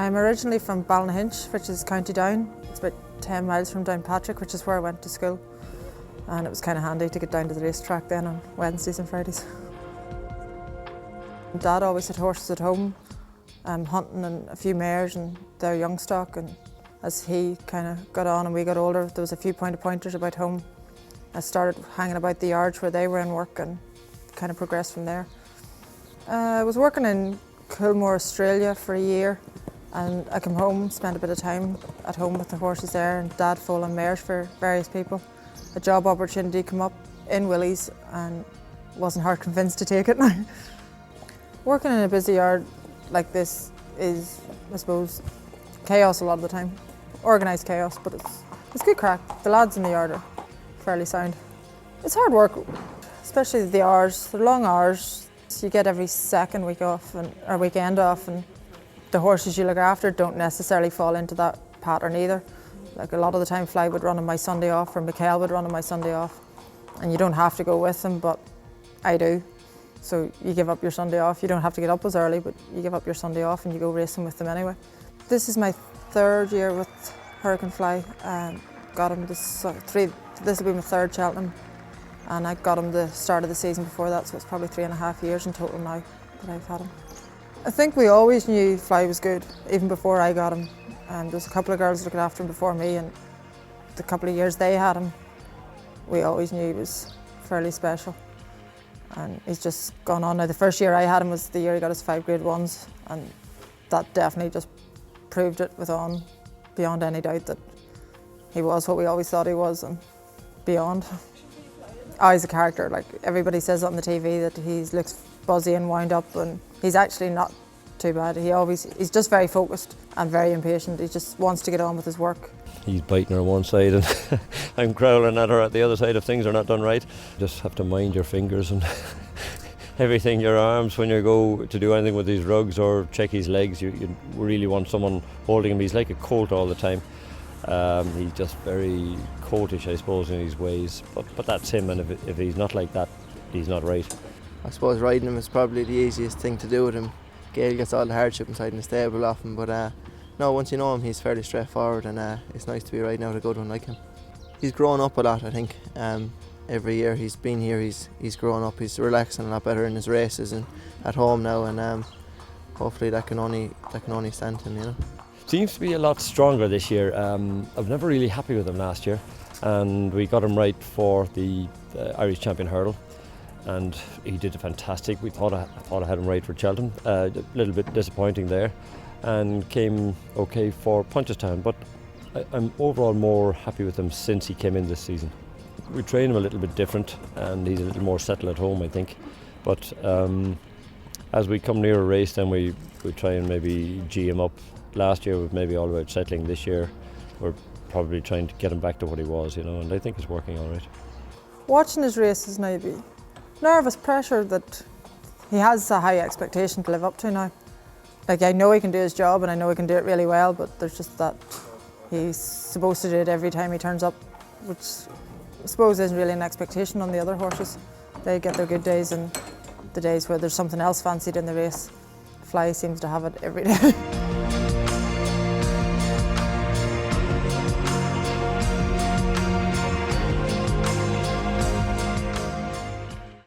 I'm originally from Ballynahinch, which is County Down. It's about 10 miles from Downpatrick, which is where I went to school. And it was kind of handy to get down to the racetrack then on Wednesdays and Fridays. Dad always had horses at home, hunting and a few mares and their young stock. And as he kind of got on and we got older, there was a few pointers about home. I started hanging about the yards where they were in work and kind of progressed from there. I was working in Coolmore, Australia for a year, and I came home, spent a bit of time at home with the horses there, and Dad foaling mares for various people. A job opportunity came up in Willie's and wasn't hard convinced to take it now. Working in a busy yard like this is, I suppose, chaos a lot of the time. Organised chaos, but it's good crack. The lads in the yard are fairly sound. It's hard work, especially the hours. They're long hours. You get every second week off or weekend off, and the horses you look after don't necessarily fall into that pattern either. Like a lot of the time Fly would run on my Sunday off, or Mikhail would run on my Sunday off, and you don't have to go with them, but I do. So you give up your Sunday off. You don't have to get up as early, but you give up your Sunday off and you go racing with them anyway. This is my third year with Hurricane Fly. Got him this will be my third Cheltenham. And I got him the start of the season before that, so it's probably 3.5 years in total now that I've had him. I think we always knew Fly was good, even before I got him. There was a couple of girls looking after him before me, and the couple of years they had him, we always knew he was fairly special. And he's just gone on now. The first year I had him was the year he got his 5 Grade 1s, and that definitely just proved it beyond any doubt that he was what we always thought he was and beyond. Oh, he's a character. Like everybody says on the TV that he looks buzzy and wound up, and he's actually not too bad. He's just very focused and very impatient. He just wants to get on with his work. He's biting her on one side and I'm growling at her at the other side if things are not done right. Just have to mind your fingers and everything, your arms when you go to do anything with these rugs or check his legs. You really want someone holding him. He's like a colt all the time. He's just very coltish, I suppose, in his ways, but that's him, and if he's not like that, he's not right. I suppose riding him is probably the easiest thing to do with him. Gail gets all the hardship inside in the stable often, but no, once you know him, he's fairly straightforward, and it's nice to be riding out a good one like him. He's grown up a lot, I think. Every year he's been here, he's grown up. He's relaxing a lot better in his races and at home now, and hopefully that can only stand him, you know. Seems to be a lot stronger this year. I was never really happy with him last year, and we got him right for the Irish Champion Hurdle, and he did fantastic. I thought I had him right for Cheltenham. A little bit disappointing there, and came okay for Punchestown, but I'm overall more happy with him since he came in this season. We train him a little bit different, and he's a little more settled at home, I think. But as we come near a race, then we try and maybe G him up. Last year was maybe all about settling. This year we're probably trying to get him back to what he was, you know, and I think it's working all right. Watching his races now, be nervous pressure that he has a high expectation to live up to now. Like, I know he can do his job and I know he can do it really well, but there's just that he's supposed to do it every time he turns up, which I suppose isn't really an expectation on the other horses. They get their good days and the days where there's something else fancied in the race. Fly seems to have it every day.